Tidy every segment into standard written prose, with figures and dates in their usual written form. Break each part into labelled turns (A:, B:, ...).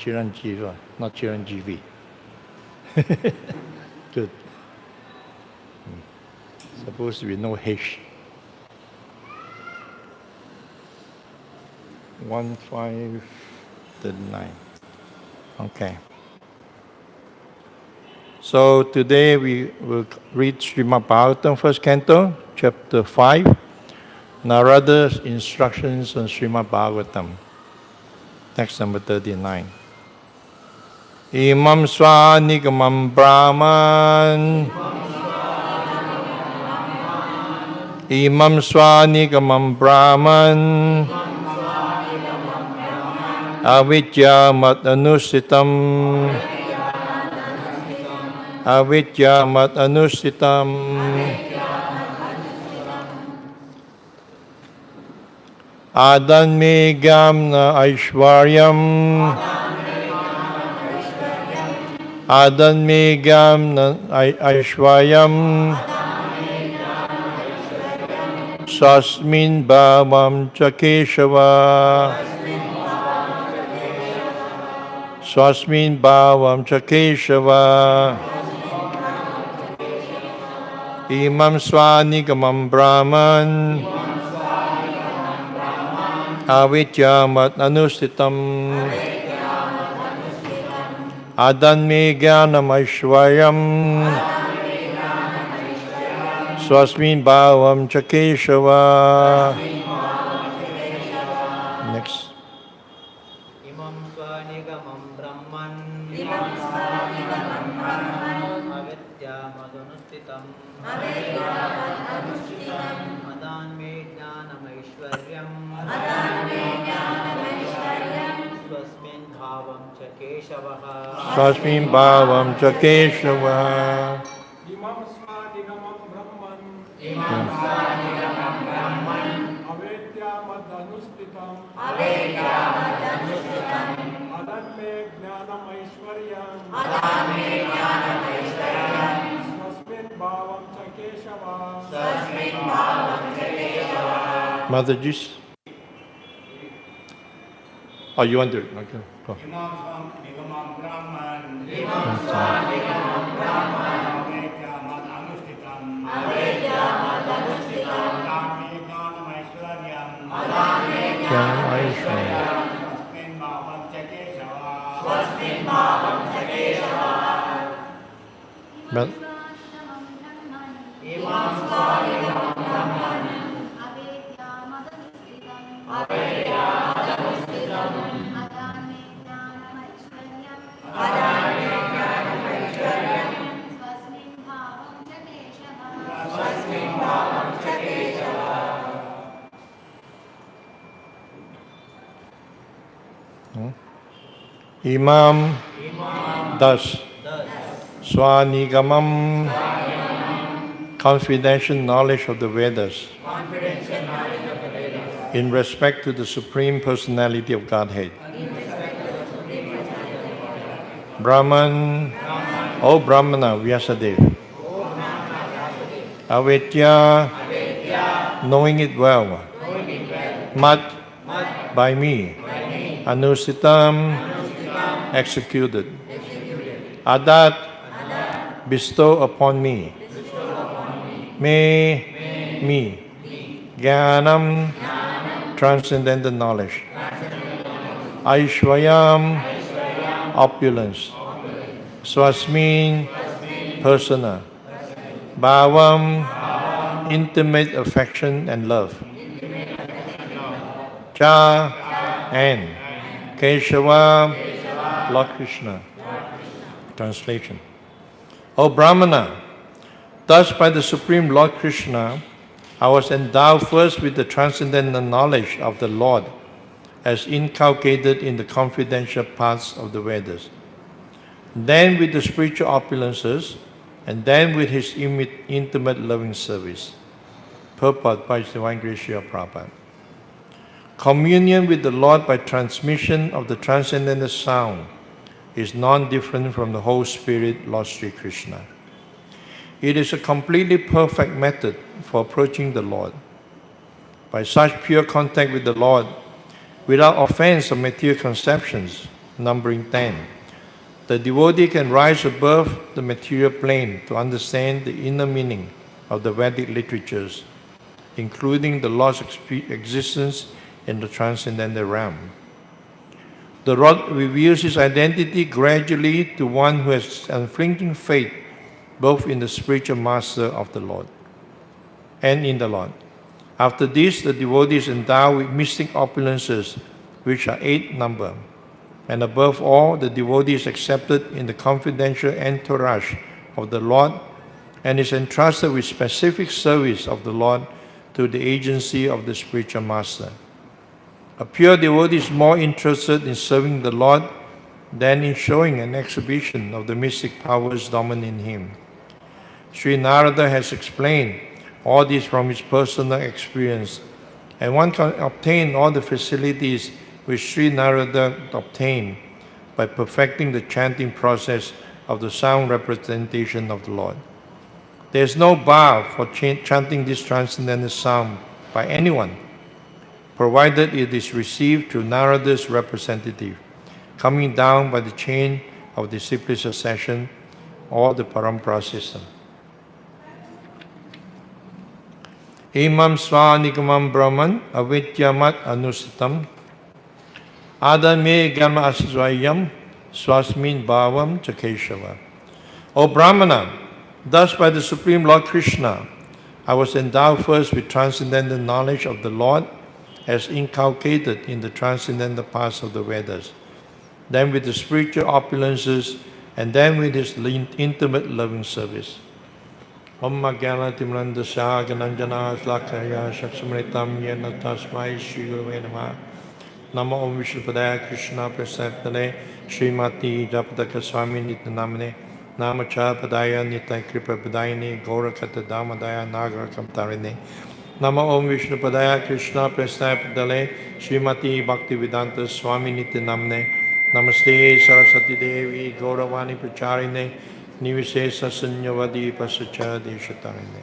A: Ciranjiva, not Ciranjivi. Good. Supposed to be no H. 1539. Okay. So today we will read Srimad Bhagavatam, first canto, chapter 5, Narada's instructions on Srimad Bhagavatam. Text number 39. Imam Swanigamam Brahman. Imam Swanigamam Brahman. Avidya mat anusitam. Avidya mat anusitam. Adanmegam na aishwaryam. Adanmegam na aishwaryam. Swasmin bhavam cha Keshava. Swasmin bhavam cha Keshava. Imam swanigamam Brahman. Avidya mat anustitam. Adanmegyanam aishwaryam. Swasmin bhavam cha Keshava. Next.
B: Imam swanigamam Brahman. Avidya madhanustitam. Adanme jnanam aishwaryam. Swasmin bhavam cha Keshava.
A: Swasmin bhavam cha Keshava.
C: Imam swanigamam Brahman.
B: Imam swanigamam Brahman.
C: Avedya madhanustitam. Adanme jnanam aishwaryam. Swasmin bhavam cha Keshava.
A: Mataji's. Oh, you want to? Okay. Go.
D: Imam Swanigamam Brahman. Avedya madhanustitam. Adanme jnanam aishwaryam.
A: Jnanam aishwaryam.
D: Swasmin bhavam cha Keshava.
A: But
B: Imam swanigamam Brahman.
A: Imam thus Swanigamam, confidential knowledge of the Vedas in respect to the Supreme Personality of Godhead. Brahman, O Brahmana Vyasadeva, Avidya, knowing it well, Mat, by me, Anusitam, executed, Adat, bestow upon me, me, Jnanam, transcendental knowledge, Aishwayam, opulence, Swasmin, personal, Bhavam, intimate affection and love, Cha, and Keshava, Lord Krishna. Translation. O Brahmana, thus by the Supreme Lord Krishna, I was endowed first with the transcendental knowledge of the Lord as inculcated in the confidential parts of the Vedas, then with the spiritual opulences, and then with his intimate loving service. Purport by His Divine Grace Srila Prabhupada. Communion with the Lord by transmission of the transcendental sound is non-different from the whole Spirit, Lord Sri Krishna. It is a completely perfect method for approaching the Lord. By such pure contact with the Lord, without offense of material conceptions, numbering 10. The devotee can rise above the material plane to understand the inner meaning of the Vedic literatures, including the Lord's existence in the transcendental realm. The Lord reveals his identity gradually to one who has unflinching faith both in the spiritual master of the Lord and in the Lord. After this, the devotee is endowed with mystic opulences, which are 8 number. And above all, the devotee is accepted in the confidential entourage of the Lord and is entrusted with specific service of the Lord through the agency of the spiritual master. A pure devotee is more interested in serving the Lord than in showing an exhibition of the mystic powers dominant in him. Sri Narada has explained all this from his personal experience, and one can obtain all the facilities which Sri Narada obtained by perfecting the chanting process of the sound representation of the Lord. There is no bar for chanting this transcendental sound by anyone, provided it is received through Narada's representative, coming down by the chain of disciple succession or the parampara system. Imam Swanikamam Brahman Avidyamat Anusitam Adame Gama Asvayam Swasmin Bhavam Chakeshava. O Brahmana, thus by the Supreme Lord Krishna, I was endowed first with transcendental knowledge of the Lord as inculcated in the transcendental paths of the Vedas, then with the spiritual opulences, and then with his intimate loving service. Om Magyana Timrandasya Gananjana Slakaya Shaksamritam Yena Tasmai Shri Gurave Namah. Namo Om Vishnupadaya Krishna Prasatane Srimati Japataka Swami Nityanamane Namacha Padaya Nitai Kripa Padayani Gaurakata Damadaya Nagarakam Tarine Namo Om Vishnupadaya Krishna Prasatane Srimati Bhaktivedanta Swami Nityanamane Namaste Saraswati Devi Gauravani Pracharine Nivishesa Sunyavadi Pasacha Deshatarine.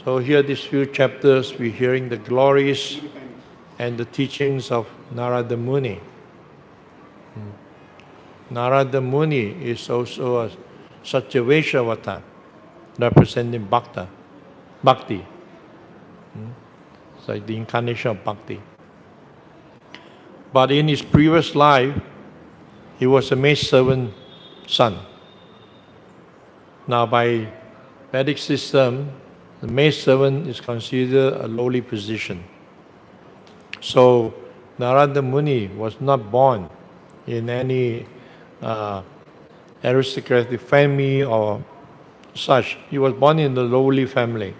A: So here these few chapters we're hearing the glories and the teachings of Narada Muni. Narada Muni is also a Satyavesha avatar, representing Bhakti. It's like the incarnation of Bhakti. But in his previous life, he was a maidservant son. Now by Vedic system, the maidservant is considered a lowly position. So Narada Muni was not born in any aristocratic family or such. He was born in a lowly family.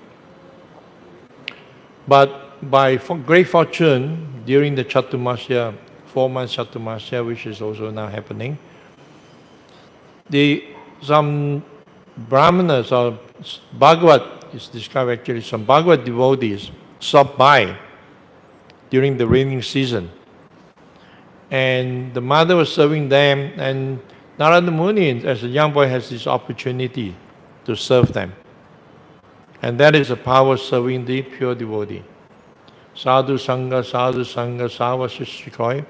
A: But by great fortune, during the Chaturmasya, 4-month Chaturmasya, which is also now happening, some Brahmanas or Bhagavat is described actually, some Bhagavat devotees stopped by during the raining season. And the mother was serving them, and Narada Muni, as a young boy, has this opportunity to serve them. And that is the power of serving the pure devotee. Sadhu Sangha, Savasishikhoy,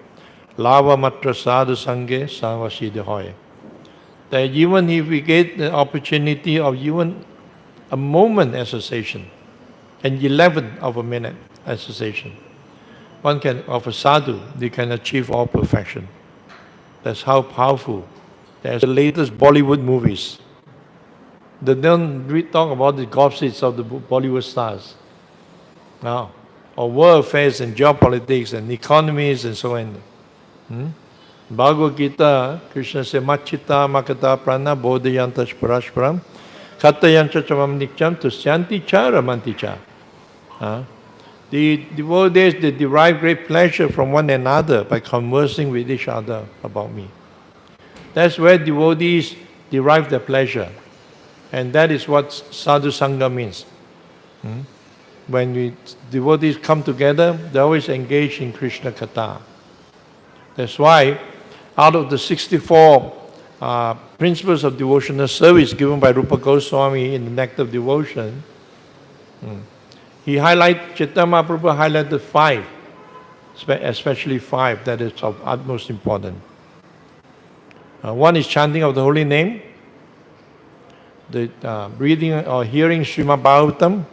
A: Lava Matra Sadhu Sanghe, Savasiddhoy. That even if we get the opportunity of even a moment association, an 11th of a minute association, one can, of a sadhu, they can achieve all perfection. That's how powerful. There's the latest Bollywood movies. They don't talk about the gossips of the Bollywood stars. Now, or world affairs and geopolitics and economies and so on. Bhagavad Gita, Krishna says, Machita Makata Prana Bodhayantas Parashparam Katayancha Chamam Nikyam Tusyanti Cha Ramanti Cha. The devotees, they derive great pleasure from one another by conversing with each other about me. That's where devotees derive their pleasure. And that is what sadhu sangha means. When devotees come together, they always engage in Krishna Katha. That's why out of the 64 principles of devotional service given by Rupa Goswami in the Nectar of Devotion, Chaitanya Mahaprabhu highlighted 5, especially 5 that is of utmost importance. One is chanting of the holy name, the reading or hearing Srimad Bhagavatam,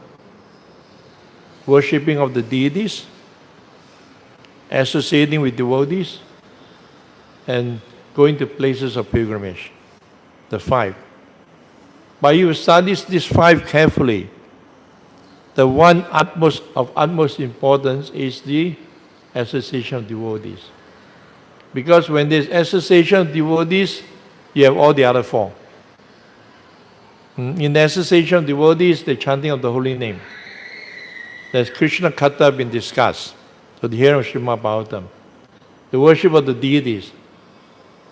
A: worshipping of the deities, associating with devotees, and going to places of pilgrimage. The 5. But you study these 5 carefully. The one of utmost importance is the association of devotees. Because when there's association of devotees, you have all the other 4. In the association of devotees, the chanting of the holy name. There's Krishna Katha been discussed. So the hearing of Srimad Bhagavatam. The worship of the deities.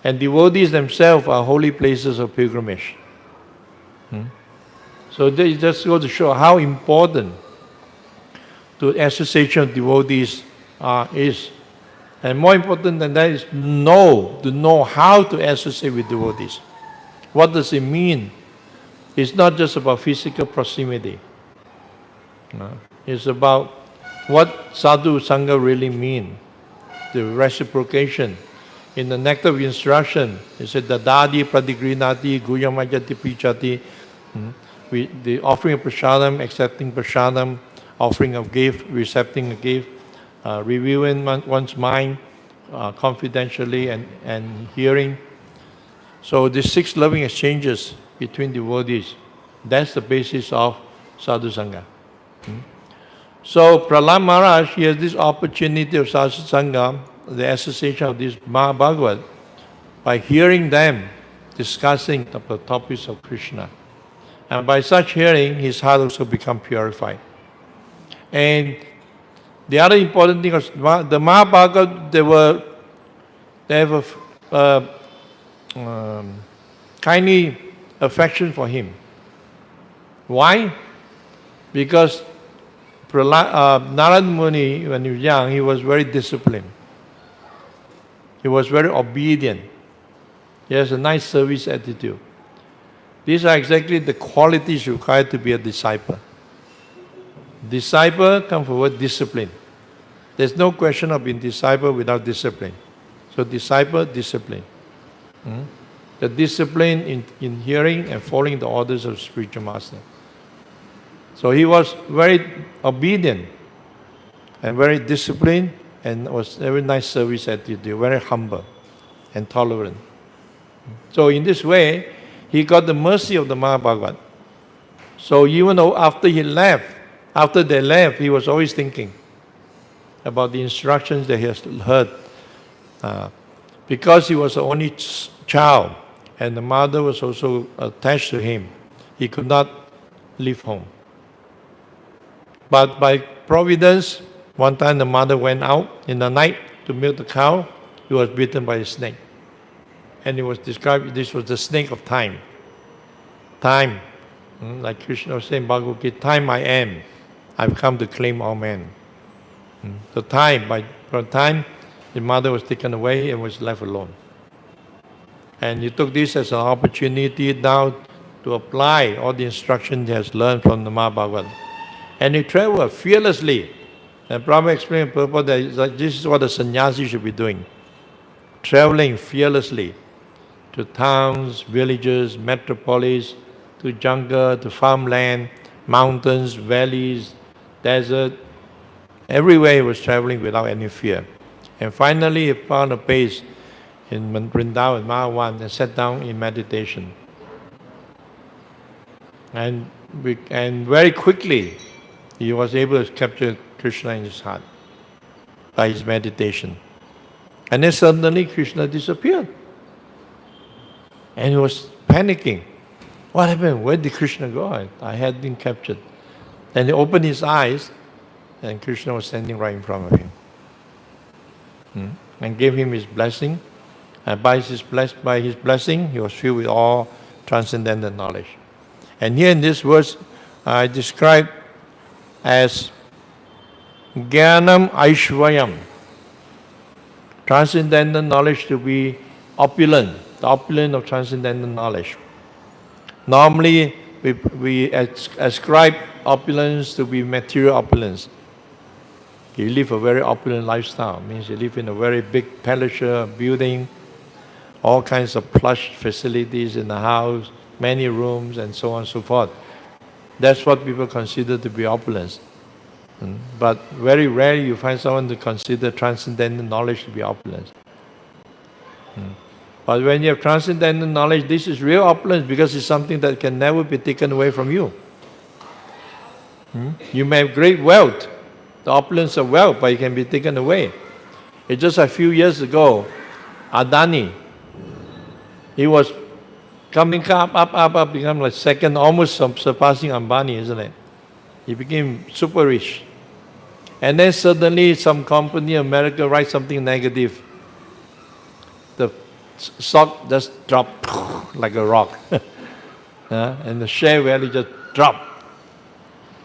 A: And devotees themselves are holy places of pilgrimage. So they just go to show how important the association of devotees is. And more important than that is to know how to associate with devotees. What does it mean? It's not just about physical proximity. It's about what sadhu sangha really mean. The reciprocation. In the nectar of instruction, it said, Dadadi pradigrinati guyamajati pichati. The offering of prasadam, accepting prasadam, offering of gift, accepting a gift, reviewing one's mind confidentially and hearing. So the 6 loving exchanges between devotees, that's the basis of sadhu sangha. So Prahlad Maharaj, he has this opportunity of sadhu sangha, the association of this Mahabhagavat, by hearing them discussing the topics of Krishna. And by such hearing, his heart also become purified. And the other important thing was the Mahabhagavat, they have a kindly affection for him. Why? Because Narad Muni, when he was young, he was very disciplined. He was very obedient. He has a nice service attitude. These are exactly the qualities required to be a disciple. Disciple comes from word discipline. There's no question of being disciple without discipline. So disciple, discipline. The discipline in hearing and following the orders of spiritual master. So he was very obedient and very disciplined and was very nice service attitude, very humble and tolerant. So in this way, he got the mercy of the Mahabhagavat. So even though after they left, he was always thinking about the instructions that he has heard. Because he was the only child and the mother was also attached to him, he could not leave home. But by providence, one time the mother went out in the night to milk the cow. He was bitten by a snake. And it was described, this was the snake of time. Time. Like Krishna was saying, Bhagavad Gita, time I am. I've come to claim all men. So from time, the mother was taken away and was left alone. And he took this as an opportunity now to apply all the instructions he has learned from the Mahabhagavat. And he traveled fearlessly. And Prabhupada explained purport that this is what a sannyasi should be doing. Traveling fearlessly to towns, villages, metropolis, to jungle, to farmland, mountains, valleys, desert. Everywhere he was traveling without any fear. And finally he found a place in Vrindavan, Mahavan, and sat down in meditation. And very quickly he was able to capture Krishna in his heart by his meditation. And then suddenly Krishna disappeared. And he was panicking. What happened? Where did Krishna go? I had been captured. And he opened his eyes and Krishna was standing right in front of him. And gave him his blessing. And by his blessing, he was filled with all transcendental knowledge. And here in this verse, I describe as Jnanam Aishvayam. Transcendental knowledge to be opulent, the opulent of transcendental knowledge. Normally, we ascribe opulence to be material opulence. You live a very opulent lifestyle. Means you live in a very big palatial building, all kinds of plush facilities in the house, many rooms, and so on and so forth. That's what people consider to be opulence. But very rarely you find someone to consider transcendental knowledge to be opulence. But when you have transcendental knowledge, this is real opulence because it's something that can never be taken away from you. You may have great wealth, the opulence of wealth, but it can be taken away. It's just a few years ago, Adani, he was coming up, become like second, almost surpassing Ambani, isn't it? He became super rich. And then suddenly some company in America writes something negative. The stock just dropped like a rock. And the share value just dropped.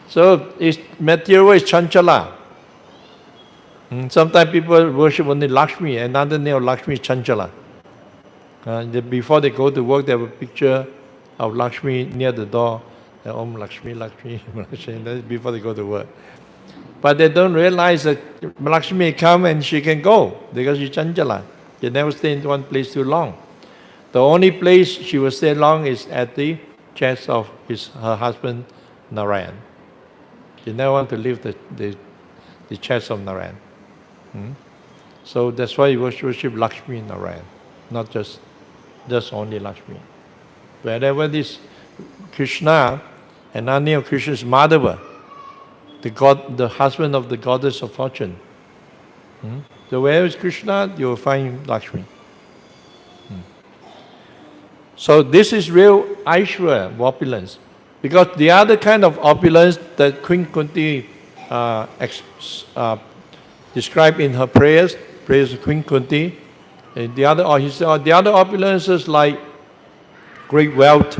A: So material is chanchala. Sometimes people worship only Lakshmi. Another name of Lakshmi is chanchala. Before they go to work, they have a picture of Lakshmi near the door. Om Lakshmi, Lakshmi, Lakshmi, before they go to work. But they don't realize that Lakshmi may come and she can go because she's chanchala. She never stay in one place too long. The only place she will stay long is at the chest of her husband, Narayan. She never want to leave the chest of Narayan. So that's why you worship Lakshmi and Narayan, not just only Lakshmi. Wherever this Krishna, and our name of Krishna is Madhava, the husband of the goddess of fortune. So wherever is Krishna, you will find Lakshmi. So this is real Aishwarya, opulence. Because the other kind of opulence that Queen Kunti described in her prayers of Queen Kunti, the other opulences like great wealth,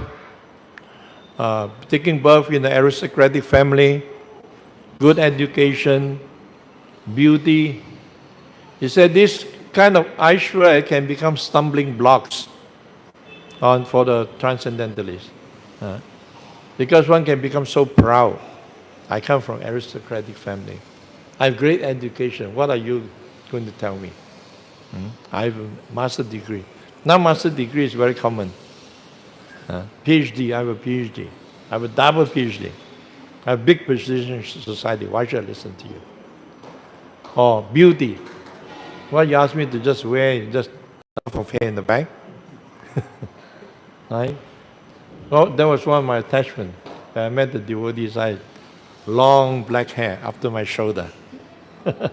A: taking birth in an aristocratic family, good education, beauty. He said this kind of Aishwarya can become stumbling blocks for the transcendentalists. Because one can become so proud. I come from aristocratic family. I have great education. What are you going to tell me? I have a master's degree. Now master's degree is very common. PhD, I have a PhD. I have a double PhD. I have a big position in society. Why should I listen to you? Or beauty. Well, you ask me to just wear just enough of hair in the back? Right? Well, that was one of my attachments. I met the devotees, I had long black hair up to my shoulder. I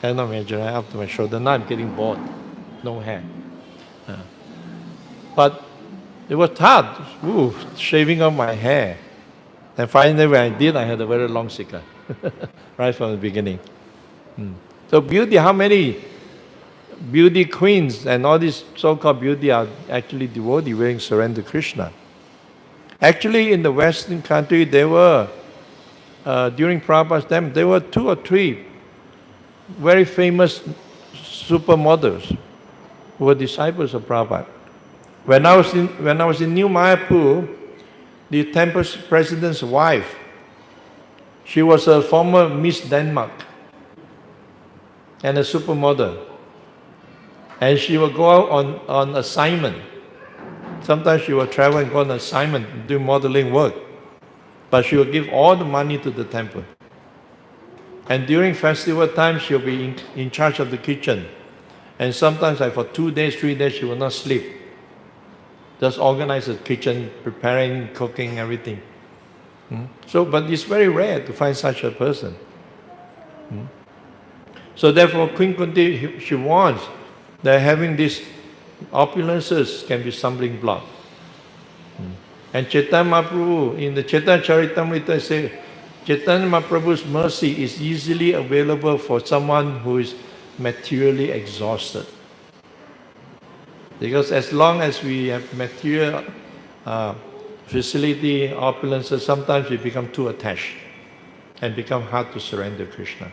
A: cannot imagine, up to my shoulder. Now I'm getting bored. No hair. But it was hard, shaving off my hair. And finally, when I did, I had a very long sikha, right from the beginning. So beauty, how many beauty queens and all these so-called beauty are actually devotees wearing surrender to Krishna? Actually, in the Western country, there were, during Prabhupada's time, there were 2 or 3 very famous supermodels who were disciples of Prabhupada. When I was in New Mayapur, the temple president's wife, she was a former Miss Denmark and a supermodel. And she would go out on assignment. Sometimes she would travel and go on assignment and do modeling work. But she would give all the money to the temple. And during festival time, she'll be in charge of the kitchen. And sometimes, like for 2 days, 3 days, she will not sleep. Just organize the kitchen, preparing, cooking, everything. But it's very rare to find such a person. So therefore, Queen Kunti, she warns that having these opulences can be stumbling block. And Chaitanya Mahaprabhu, in the Chaitanya Charitamrita, says, Chaitanya Mahaprabhu's mercy is easily available for someone who is materially exhausted. Because as long as we have material facility, opulences, sometimes we become too attached and become hard to surrender to Krishna.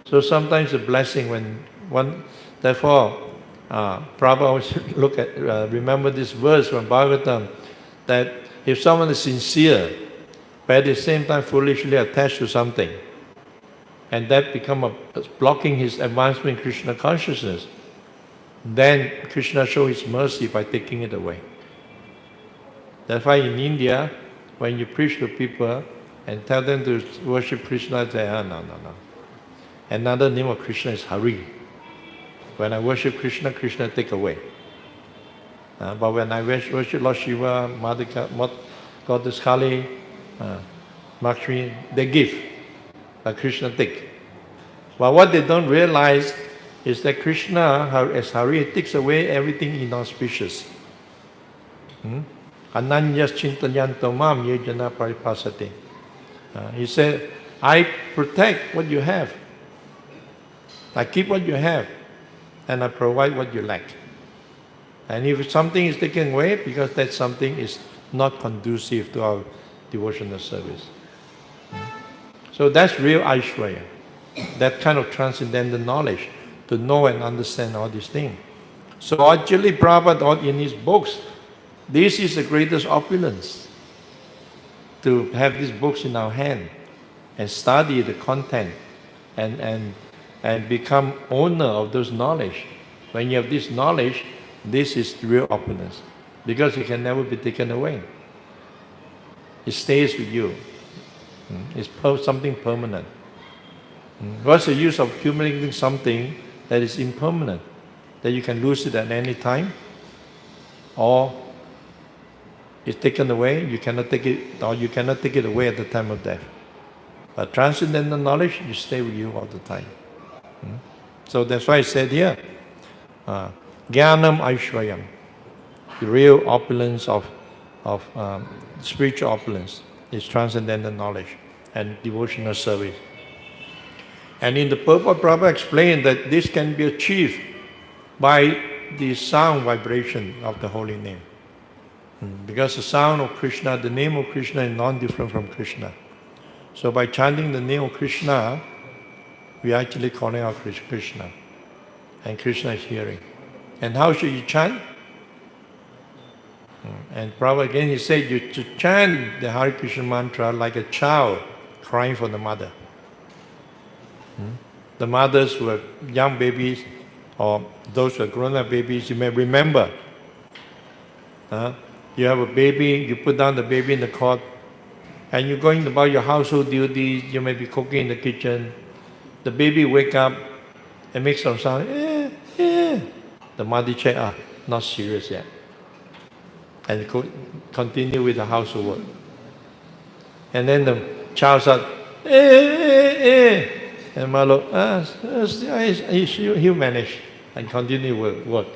A: So sometimes the blessing when one, therefore, Prabhupada always remember this verse from Bhagavatam, that If someone is sincere, but at the same time foolishly attached to something, and that become blocking his advancement in Krishna consciousness, then Krishna shows his mercy by taking it away. That's why in India, when you preach to people and tell them to worship Krishna, they say, no. Another name of Krishna is Hari. When I worship Krishna, Krishna take away. But when I worship Lord Shiva, Goddess Kali, Lakshmi, they give, but Krishna take. But what they don't realize is that Krishna, as Hari, takes away everything inauspicious. Ananyas chintayanto mam yejana paripasate. He said, I protect what you have. I keep what you have, and I provide what you lack. And if something is taken away, because that something is not conducive to our devotional service. So that's real Aishwarya, that kind of transcendental knowledge, to know and understand all these things. So actually Prabhupada in his books, this is the greatest opulence, to have these books in our hand and study the content and become owner of those knowledge. When you have this knowledge, this is real opulence, because it can never be taken away. It stays with you. It's something permanent. What's the use of accumulating something that is impermanent, that you can lose it at any time, or it's taken away, you cannot take it, or you cannot take it away at the time of death. But transcendental knowledge, you stay with you all the time. So that's why I said here, Jnanam Aishwaryam, the real opulence of spiritual opulence is transcendental knowledge and devotional service. And in the purport, Prabhupada explained that this can be achieved by the sound vibration of the holy name. Because the sound of Krishna, the name of Krishna is non-different from Krishna. So by chanting the name of Krishna, we are actually calling out Krishna. And Krishna is hearing. And how should you chant? And Prabhupada again, he said, you should chant the Hare Krishna mantra like a child crying for the mother. The mothers who have young babies, or those who are grown-up babies, you may remember. You have a baby, you put down the baby in the cot, and you're going about your household duties, you may be cooking in the kitchen. The baby wake up and makes some sound, The mother check, not serious yet. And continue with the household work. And then the child said, and mother, he'll manage and continue work.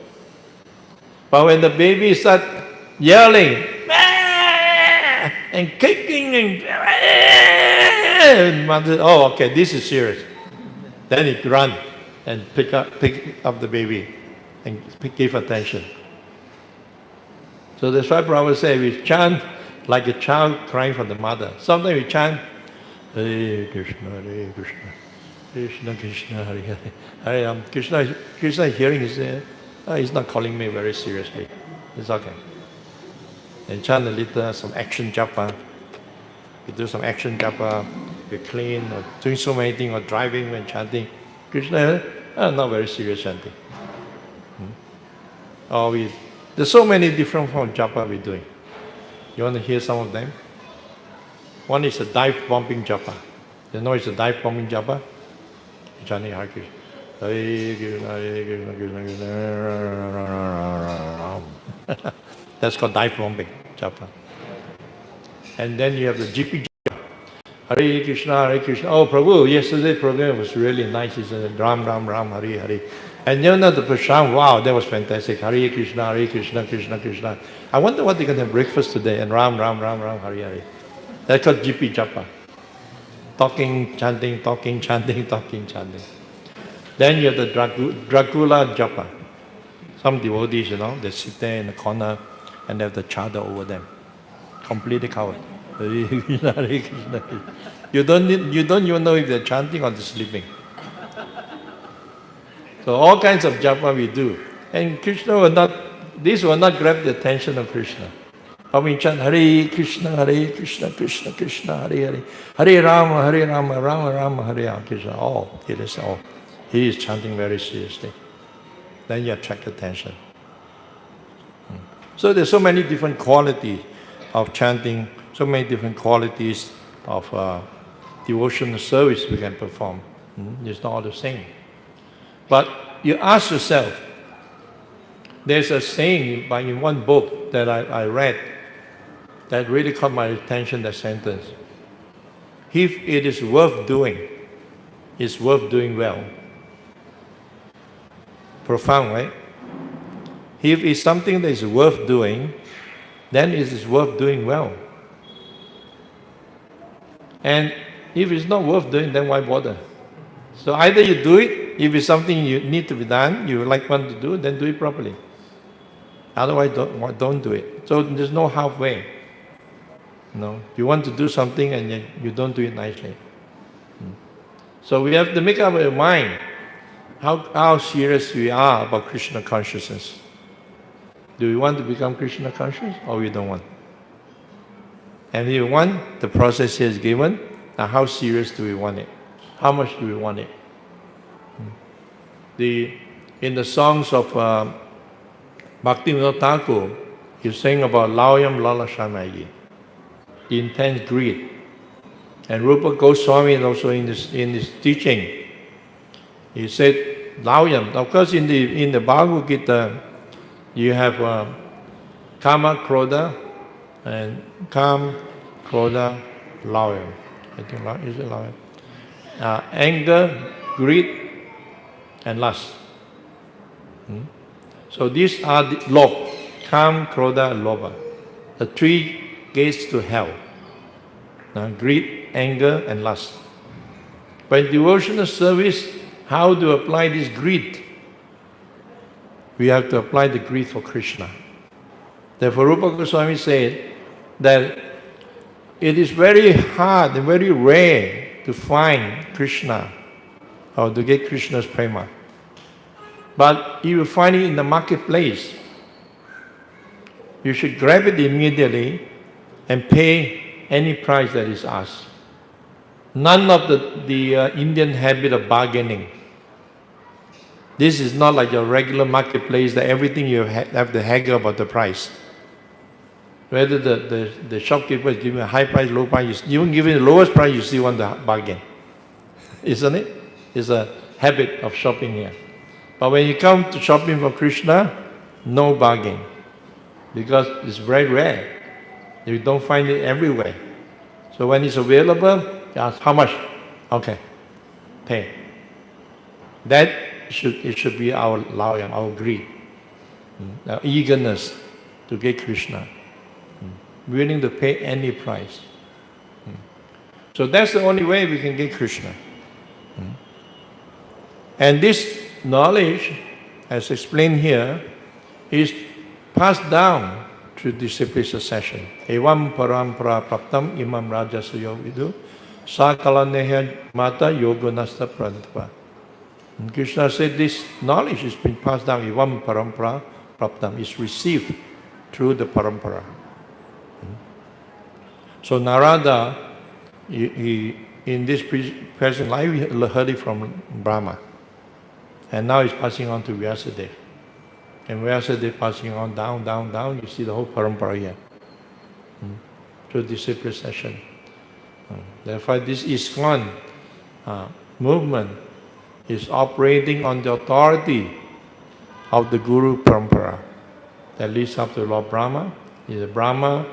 A: But when the baby start yelling and kicking and mother, okay, this is serious. Then it run and pick up the baby and give attention. So that's why Prabhupada said we chant like a child crying for the mother. Sometimes we chant Hare Krishna, Hare Krishna, Krishna Krishna, Hare Hare. Hare Ram. Krishna is hearing, he's not calling me very seriously. It's okay. And chant a little, some action japa. We do some action japa, we clean, or doing so many things, or driving when chanting. Krishna, not very serious chanting. There's so many different forms of japa we're doing. You want to hear some of them? One is a dive bombing japa. You know it's a dive bombing japa? Chanting Hare Krishna. Hare Krishna, Hare Krishna, Krishna Krishna. That's called dive bombing japa. And then you have the GP japa. Hare Krishna, Hare Krishna. Oh, Prabhu, yesterday's program was really nice. He said, Ram, Ram, Ram, Hare, Hare. And you know the Prashant, wow, that was fantastic. Hare Krishna, Hare Krishna, Krishna Krishna. I wonder what they're going to have breakfast today. And Ram, Ram, Ram, Ram, Hare, Hare. That's called GP Japa. Talking, chanting, talking, chanting, talking, chanting. Then you have the Dracula Japa. Some devotees, they sit there in the corner and they have the chadar over them. Completely covered. Hare Krishna, Hare Krishna. You don't even know if they're chanting or they're sleeping. So all kinds of japa we do. And Krishna will not grab the attention of Krishna. How we chant Hare Krishna, Krishna Krishna, Hare Hare, Hare Rama, Rama Rama, Hare Hare Krishna. All, it is all. He is chanting very seriously. Then you attract attention. So there's so many different qualities of chanting, so many different qualities of devotional service we can perform. It's not all the same. But you ask yourself, there's a saying in one book that I read that really caught my attention, that sentence. If it is worth doing, it's worth doing well. Profound, right? If it's something that is worth doing, then it is worth doing well. And if it's not worth doing, then why bother? So either you do it, if it's something you need to be done, you want to do, then do it properly. Otherwise, don't do it. So there's no halfway. You want to do something and you don't do it nicely. So we have to make up our mind how serious we are about Krishna consciousness. Do we want to become Krishna conscious or we don't want? And if you want, the process here is given. Now how serious do we want it? How much do we want it? In the songs of Bhaktivinoda Thakur, he sang about Lauyam Lalashamayi, the intense greed. And Rupa Goswami also in his teaching, he said, Lauyam. Of course, in the Bhagavad Gita, you have Kama, Krodha, and Kam, Krodha, Lauyam. I think is it Lauyam? Anger, greed, and lust. So these are the Lob, Kam, Krodha, and Lobha. The three gates to hell. Greed, anger, and lust. But in devotional service, how to apply this greed? We have to apply the greed for Krishna. Therefore, Rupa Goswami said that it is very hard and very rare to find Krishna or to get Krishna's prema. But you will find it in the marketplace. You should grab it immediately and pay any price that is asked. None of the Indian habit of bargaining. This is not like your regular marketplace that everything you have to haggle about the price. Whether the shopkeeper is giving a high price, low price, you even giving the lowest price, you still want to bargain. Isn't it? It's a habit of shopping here. But when you come to shopping for Krishna, no bargain. Because it's very rare. You don't find it everywhere. So when it's available, you ask, how much? Okay, pay. It should be our lauyam, our greed, our eagerness to get Krishna. Willing to pay any price. So that's the only way we can get Krishna. And this knowledge, as explained here, is passed down through disciplic succession. Evam parampara praptam imam rajasuyo vidu sakalaneha mata yogunasta prantva. And Krishna said this knowledge has been passed down. Evam parampara praptam is received through the parampara. So Narada, he in this present life, he heard it from Brahma. And now he's passing on to Vyasadeva. And Vyasadeva passing on down. You see the whole parampara here. Through disciplic session. Therefore, this ISKCON movement is operating on the authority of the Guru Parampara that leads up to Lord Brahma. Is a Brahma,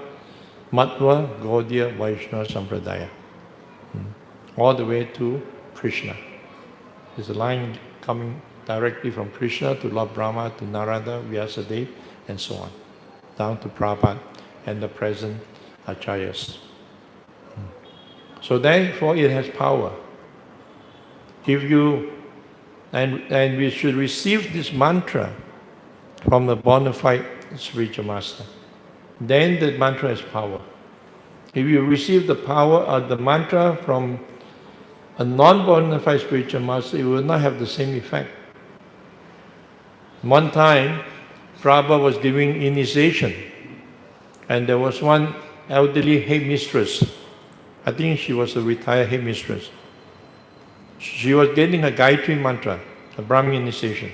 A: Madhva, Gaudiya, Vaishnava Sampradaya. All the way to Krishna. There's a line coming directly from Krishna to Lord Brahma, to Narada, Vyasadeva, and so on. Down to Prabhupada and the present Acharyas. So therefore it has power. If you, and we should receive this mantra from the bona fide spiritual master. Then the mantra has power. If you receive the power of the mantra from a non-bona fide spiritual master, it will not have the same effect. One time, Prabhupada was giving initiation And there was one elderly headmistress. I think she was a retired headmistress. She was getting a Gayatri mantra, a Brahmin initiation.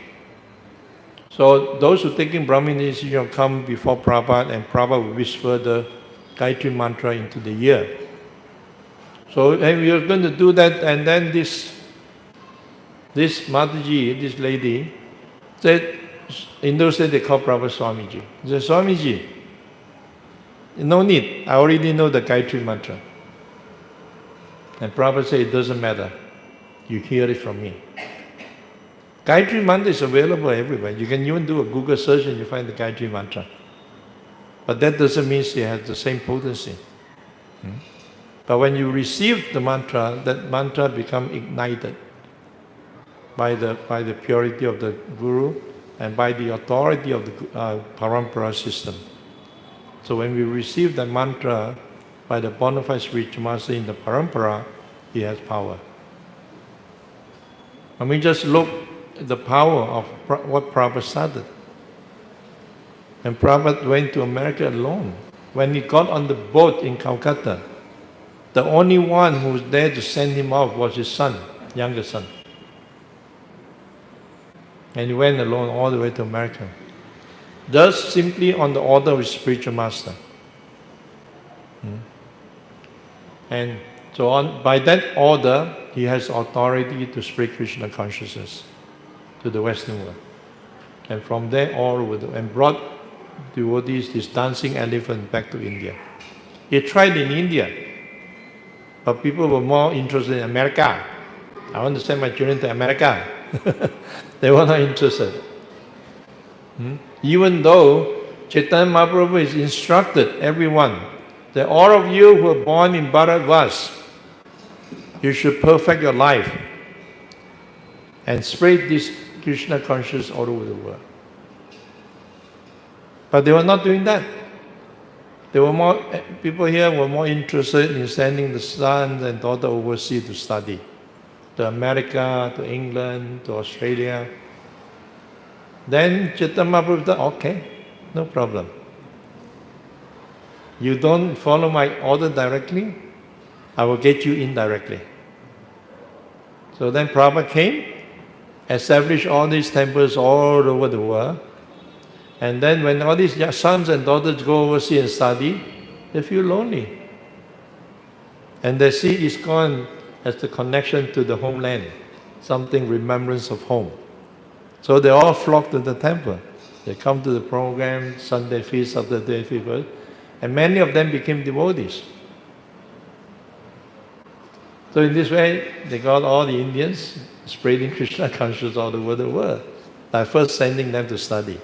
A: So those who taking Brahmin initiation come before Prabhupada, and Prabhupada will whisper the Gayatri mantra into the ear. So and we were going to do that, and then this Mataji, this lady, said, in those days they call Prabhupada Swamiji. He said, Swamiji, no need, I already know the Gayatri mantra. And Prabhupada said, it doesn't matter, you hear it from me. Gayatri mantra is available everywhere. You can even do a Google search and you find the Gayatri mantra. But that doesn't mean it has the same potency. But when you receive the mantra, that mantra becomes ignited by the purity of the Guru and by the authority of the Parampara system. So when we receive the mantra by the bona fide spiritual master in the Parampara, he has power. And we just look at the power of what Prabhupada started. And Prabhupada went to America alone. When he got on the boat in Calcutta, the only one who was there to send him out was his son, younger son. And he went alone all the way to America. Just simply on the order of his spiritual master. And so on, by that order, he has authority to spread Krishna consciousness to the Western world. And from there all over and brought devotees, this dancing elephant, back to India. He tried in India, but people were more interested in America. I want to send my children to America. They were not interested. Even though Chaitanya Mahaprabhu has instructed everyone that all of you who are born in Bharatvarsha, you should perfect your life and spread this Krishna consciousness all over the world. But they were not doing that. People here were more interested in sending the sons and daughters overseas to study, to America, to England, to Australia. Then Chaitanya Mahaprabhu said, okay, no problem. You don't follow my order directly, I will get you indirectly. So then Prabhupada came, established all these temples all over the world. And then when all these sons and daughters go overseas and study, they feel lonely. And they see ISKCON as the connection to the homeland, something remembrance of home. So they all flock to the temple. They come to the program, Sunday feast, Saturday feast, and many of them became devotees. So in this way, they got all the Indians spreading Krishna consciousness all over the world by first sending them to study.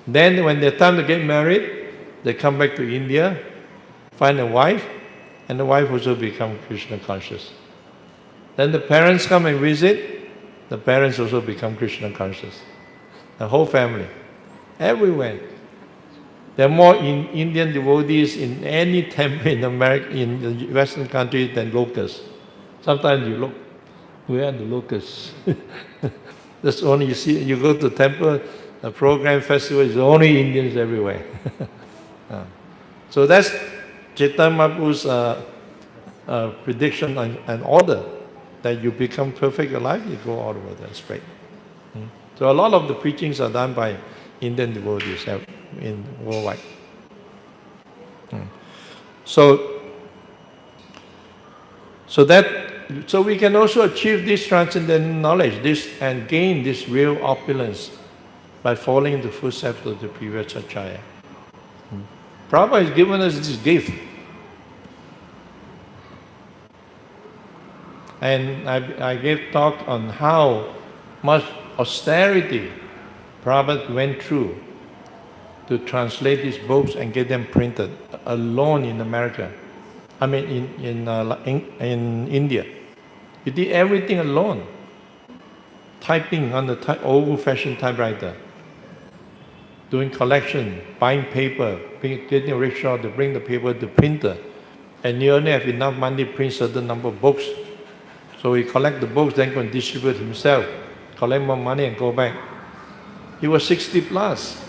A: Then when they're time to get married, they come back to India, find a wife, and the wife also become Krishna conscious. Then the parents come and visit, the parents also become Krishna conscious. The whole family, everywhere. There are more Indian devotees in any temple in America, in the Western countries than locals. Sometimes you look, where are the locals? That's only you see. You go to the temple, a program, festival, is only Indians everywhere. So that's Chaitanya Mahaprabhu's prediction and order, that you become perfect alive, you go all over there straight. So a lot of the preachings are done by Indian devotees in worldwide. So we can also achieve this transcendental knowledge, and gain this real opulence by following the footsteps of the previous Acharya. Prabhupada has given us this gift. And I gave talk on how much austerity Prabhupada went through to translate these books and get them printed alone in America. I mean in India. He did everything alone. Typing on the old-fashioned typewriter, doing collection, buying paper, getting a rickshaw to bring the paper to printer. And he only have enough money to print certain number of books. So he collect the books, then go and distribute himself, collect more money and go back. He was 60 plus.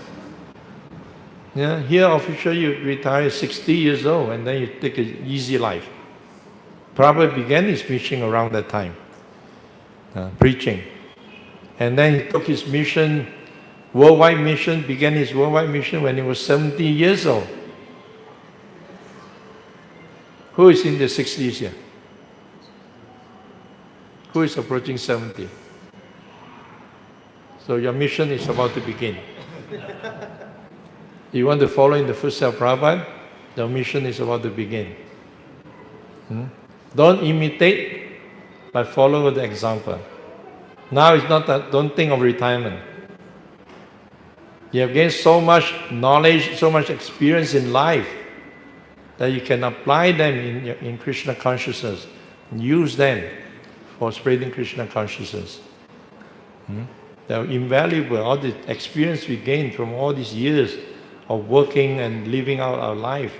A: Yeah, here officially you retire 60 years old and then you take an easy life. Prabhupada began his mission around that time, preaching. And then he took his mission, worldwide mission, began his worldwide mission when he was 70 years old. Who is in the 60s here? Who is approaching 70? So your mission is about to begin. You want to follow in the footsteps of Prabhupada? Your mission is about to begin. Don't imitate, but follow the example. Now it's not that, don't think of retirement. You have gained so much knowledge, so much experience in life that you can apply them in Krishna consciousness and use them for spreading Krishna consciousness. They're invaluable. All the experience we gained from all these years of working and living out our life,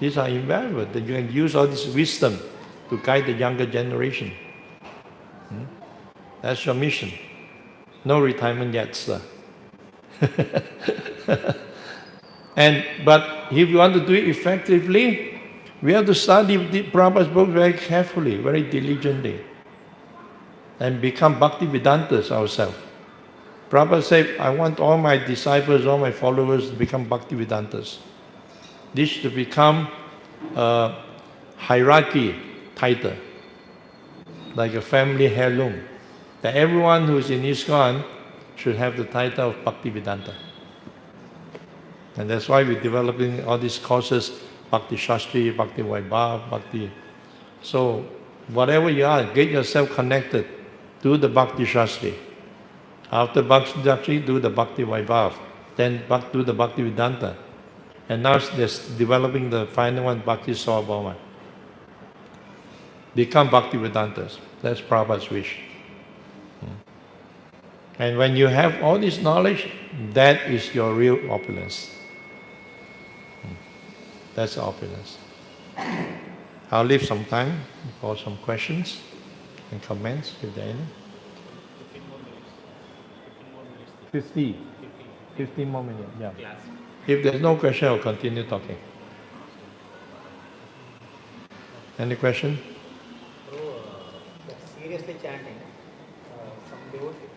A: these are invaluable. That you can use all this wisdom to guide the younger generation. That's your mission. No retirement yet, sir. But if you want to do it effectively, we have to study Prabhupada's book very carefully, very diligently, and become Bhaktivedantas ourselves. Prabhupada said, I want all my disciples, all my followers to become Bhaktivedantas. This should become a hierarchy title, like a family heirloom, that everyone who is in ISKCON should have the title of Bhaktivedanta. And that's why we're developing all these courses, Bhakti Shastri, Bhakti Vaibhav, Bhakti. So whatever you are, get yourself connected to the Bhakti Shastri. After Bhakti Shastri, do the Bhakti Vaibhav. Then do the Bhakti Vedanta. And now they're developing the final one, Bhakti Sarvabhauma. Become Bhakti Vedantas. That's Prabhupada's wish. And when you have all this knowledge, that is your real opulence. That's opulence. I'll leave some time for some questions and comments, if there are any. 15 more minutes, yeah. If there's no question, I'll continue talking. Any question?
B: So, seriously chanting, some devotee,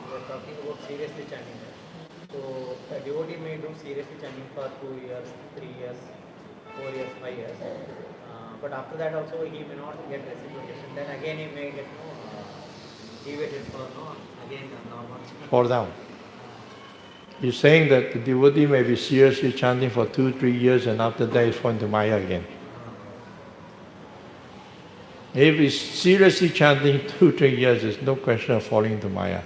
B: we are talking about seriously chanting. So, a devotee may do seriously chanting for 2 years, 3 years, 4 years, 5 years. But after that also he may not get reciprocation. Then again he may get deviated for again normal.
A: Fall down. You're saying that the devotee may be seriously chanting for 2-3 years and after that he's falling to Maya again. If he's seriously chanting 2-3 years, there's no question of falling into Maya.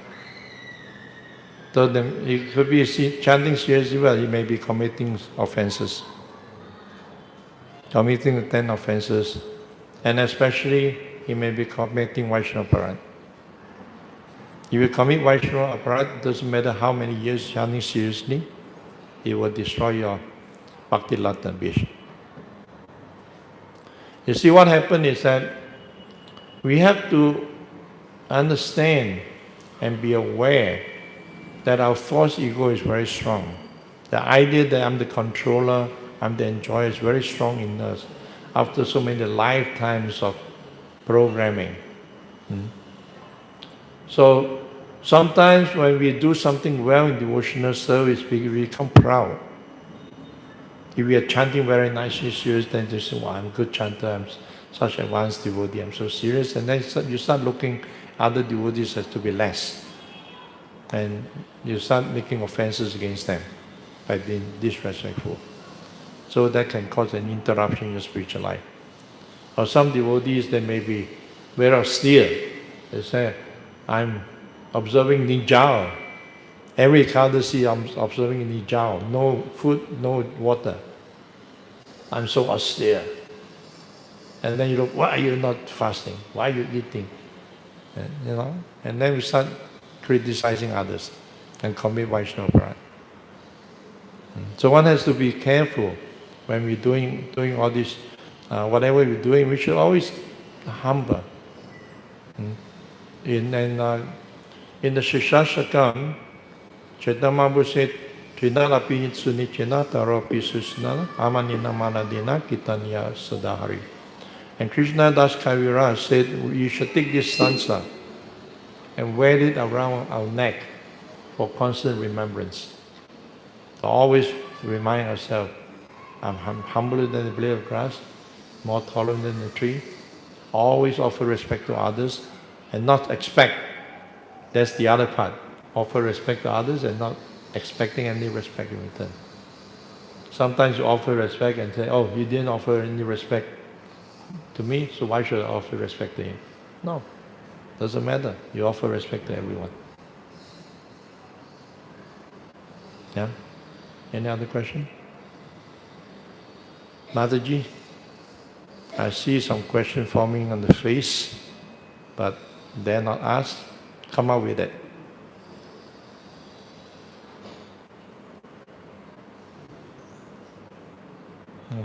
A: So then he could be chanting seriously well, he may be committing offenses. Committing the 10 offenses, and especially he may be committing Vaishnava Aparad. If you commit Vaishnava Aparad, it doesn't matter how many years chanting seriously, it will destroy your Bhakti Lata Vision. You see, what happened is that we have to understand and be aware that our false ego is very strong. The idea that I'm the controller, I'm the enjoyer is very strong in us after so many lifetimes of programming. So sometimes when we do something well in devotional service, we become proud. If we are chanting very nicely, serious, then they say, well, I'm a good chanter, I'm such advanced devotee, I'm so serious. And then you start looking other devotees as to be less. And you start making offenses against them by being disrespectful. So that can cause an interruption in your spiritual life. Or some devotees, they may be very austere. They say, I'm observing Nijao. Every Ekadasi I'm observing Nijao. No food, no water. I'm so austere. And then you look, why are you not fasting? Why are you eating? And then we start criticizing others and commit Vaishnava Aparad. So one has to be careful when we're doing all this, whatever we're doing, we should always humble. In the Shishashakam, Chaitanya Mahaprabhu said, Trinala Pihitsuni Chinataro Pisusnala Amanina Manadina Kitanya Sadahari. And Krishna Das Kavira said, you should take this stanza and wear it around our neck for constant remembrance. To always remind ourselves, I'm humbler than the blade of grass, more tolerant than the tree. Always offer respect to others and not expect. That's the other part. Offer respect to others and not expecting any respect in return. Sometimes you offer respect and say, oh, you didn't offer any respect to me, so why should I offer respect to him? No, doesn't matter. You offer respect to everyone. Yeah? Any other question? Mataji, I see some question forming on the face, but they're not asked. Come up with it.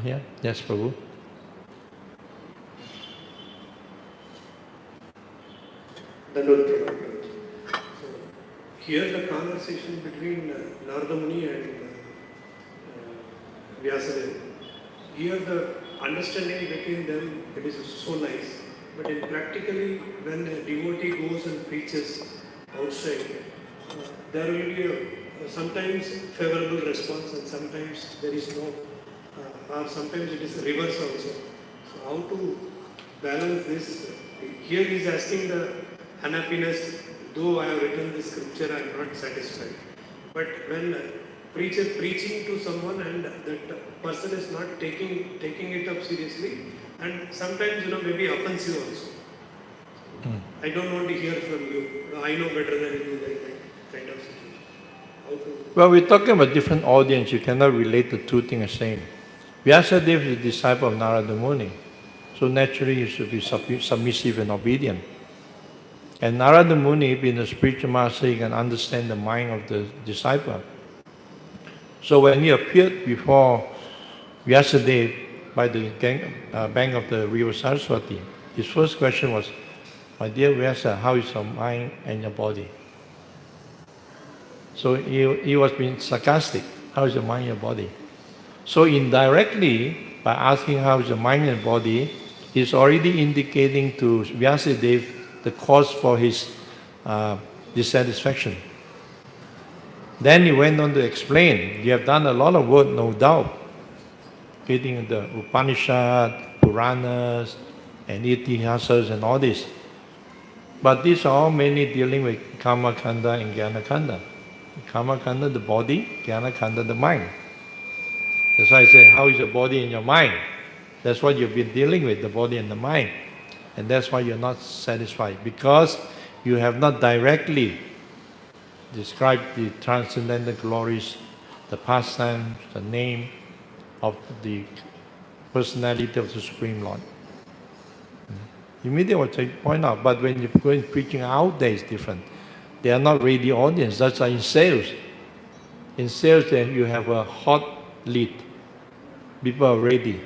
A: Here? Yes, Prabhu.
E: Here the conversation between Narada Muni and Vyasadeva. Here the understanding between them, it is so nice. But in practically, when a devotee goes and preaches outside, there will be a sometimes favorable response and sometimes there is no, or sometimes it is reverse also. So how to balance this? Here he is asking the unhappiness, though I have written this scripture, I am not satisfied. But when preacher preaching to someone and that person is not taking it up seriously, and sometimes maybe offensive also. I don't want to hear from you. I know better than you, that kind of situation. How to...
A: Well, we're talking about different audience. You cannot relate the two things the same. Vyasadeva is a disciple of Narada Muni, so naturally he should be submissive and obedient. And Narada Muni, being a spiritual master, he can understand the mind of the disciple. So when he appeared before Vyasadeva by the bank of the river Saraswati, his first question was, my dear Vyasa, how is your mind and your body? So he was being sarcastic. How is your mind and your body? So indirectly, by asking how is your mind and body, he's already indicating to Vyasadeva the cause for his dissatisfaction. Then he went on to explain, you have done a lot of work, no doubt, reading the Upanishad, Puranas, and Itihasas and all this. But these are all mainly dealing with Kama Kanda and Jnana Kanda. Kama Kanda, the body, Jnana Kanda, the mind. That's why I say, how is your body and your mind? That's what you've been dealing with, the body and the mind. And that's why you're not satisfied, because you have not directly described the transcendental glories, the pastimes, the name of the personality of the Supreme Lord. Immediately what I point out, but when you're going preaching out there, it's different. They are not ready audience. That's why in sales. In sales, you have a hot lead. People are ready.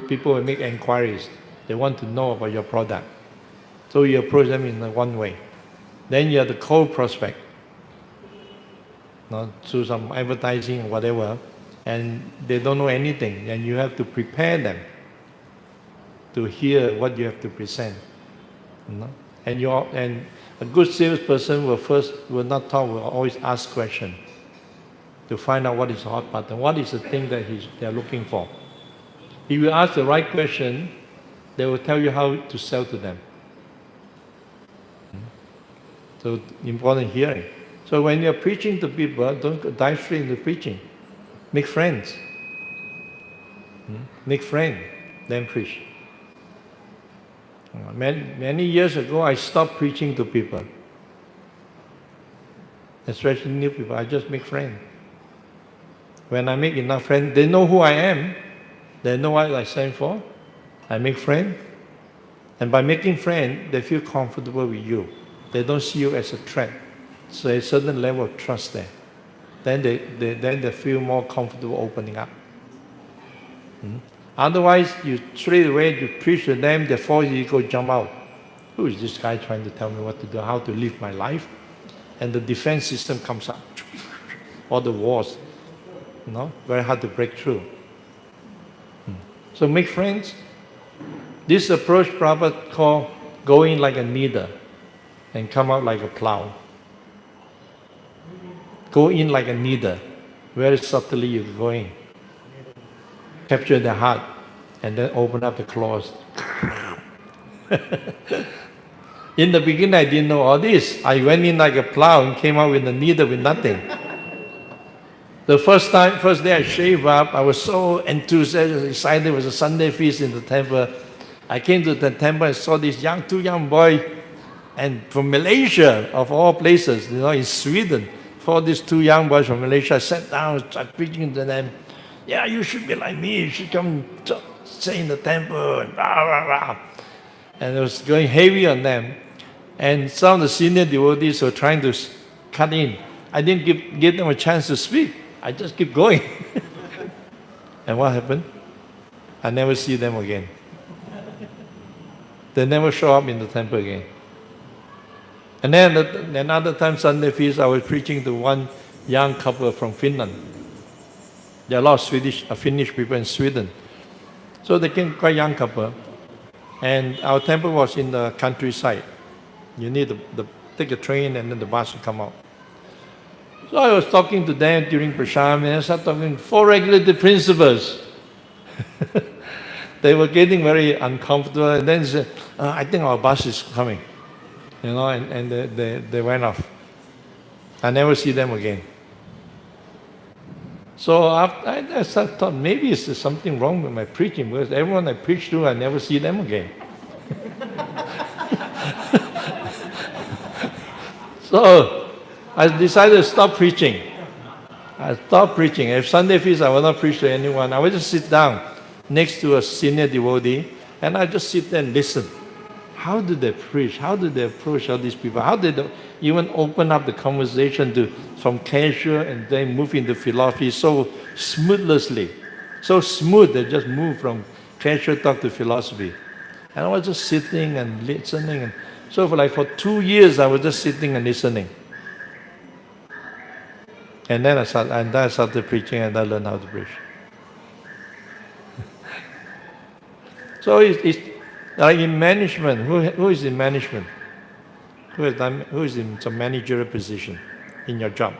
A: People will make inquiries. They want to know about your product. So you approach them in one way. Then you have the cold prospect. Through some advertising or whatever, and they don't know anything, and you have to prepare them to hear what you have to present. And a good salesperson will not talk, will always ask questions to find out what is the hot button, what is the thing that they're looking for. If you ask the right question, they will tell you how to sell to them. So important hearing. So when you're preaching to people, don't dive straight into preaching. Make friends. Make friends, then preach. Many years ago, I stopped preaching to people, especially new people. I just make friends. When I make enough friends, they know who I am. They know what I stand for. I make friends. And by making friends, they feel comfortable with you. They don't see you as a threat. So a certain level of trust there. Then they feel more comfortable opening up. Otherwise, you straight away you preach to them, their false ego jump out. Who is this guy trying to tell me what to do, how to live my life? And the defense system comes up. all the walls. Very hard to break through. So make friends. This approach Prabhupada called go in like a needle and come out like a plow. Go in like a needle. Very subtly you go in. Capture the heart and then open up the claws. In the beginning I didn't know all this. I went in like a plow and came out with a needle with nothing. The first day I shaved up, I was so enthusiastic, excited. It was a Sunday feast in the temple. I came to the temple and saw these two young boys, and from Malaysia, of all places, in Sweden, for these two young boys from Malaysia, I sat down, started preaching to them. Yeah, you should be like me. You should come stay in the temple, and blah, blah, blah. And it was going heavy on them. And some of the senior devotees were trying to cut in. I didn't give them a chance to speak. I just keep going. And what happened? I never see them again. They never show up in the temple again. And then another time, Sunday feast, I was preaching to one young couple from Finland. There are a lot of Finnish people in Sweden. So they came, quite young couple. And our temple was in the countryside. You need to take a train and then the bus will come out. So I was talking to them during Prasham, and I started talking 4 regulative principles. They were getting very uncomfortable, and then they said, I think our bus is coming. And they went off. I never see them again. So I thought maybe it's something wrong with my preaching, because everyone I preach to, I never see them again. So I decided to stop preaching. I stopped preaching. If Sunday feast, I will not preach to anyone. I would just sit down next to a senior devotee, and I just sit there and listen. How do they preach? How do they approach all these people? How did they even open up the conversation from casual and then move into philosophy so smoothly? So smooth, they just move from casual talk to philosophy. And I was just sitting and listening. And so for 2 years, I was just sitting and listening. And then I started preaching, and I learned how to preach. So it's like in management. Who is in management? Who is in some managerial position in your job?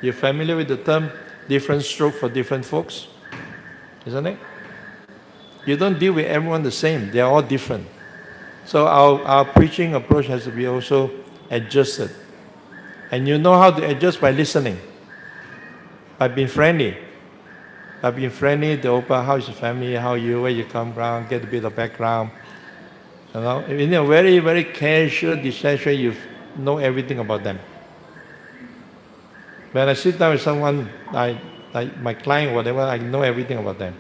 A: You're familiar with the term different stroke for different folks? Isn't it? You don't deal with everyone the same. They are all different. So our preaching approach has to be also adjusted. And you know how to adjust by listening, by being friendly. By being friendly, they open, how is your family, how are you, where you come from, get a bit of background. In a very, very casual discussion, you know everything about them. When I sit down with someone, like my client, whatever, I know everything about them.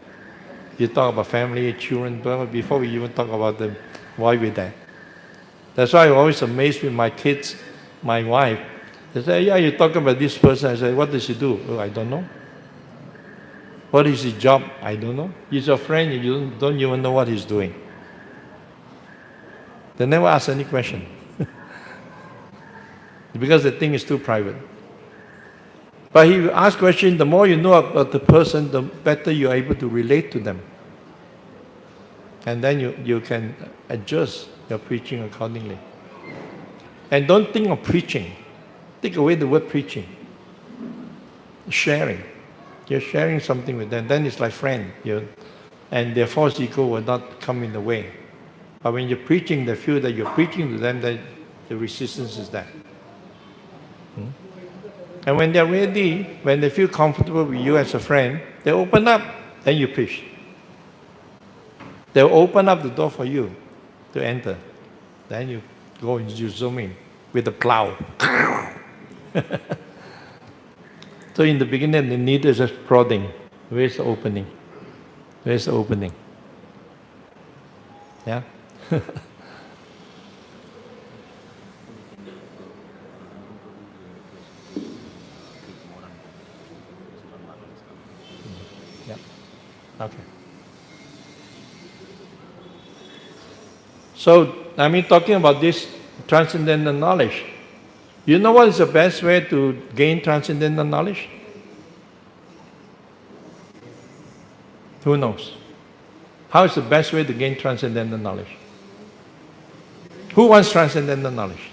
A: You talk about family, children, before we even talk about them, why we're there. That's why I'm always amazed with my kids, my wife. They say, yeah, you talk about this person. I say, what does he do? Oh, I don't know. What is his job? I don't know. He's your friend, you don't even know what he's doing. They never ask any question. Because the thing is too private. But if you ask questions, the more you know about the person, the better you are able to relate to them. And then you can adjust your preaching accordingly. And don't think of preaching. Take away the word preaching. Sharing. You're sharing something with them. Then it's like friend. And their false ego will not come in the way. But when you're preaching, they feel that you're preaching to them, that the resistance is there. And when they're ready, when they feel comfortable with you as a friend, they open up, then you preach. They'll open up the door for you to enter. Then you go and you zoom in with the plow. So in the beginning, the needle is just prodding. Where's the opening? Where's the opening? Yeah? Yeah. Okay. So, talking about this transcendental knowledge, You know what is the best way to gain transcendental knowledge? Who knows? How is the best way to gain transcendental knowledge? Who wants transcendental knowledge?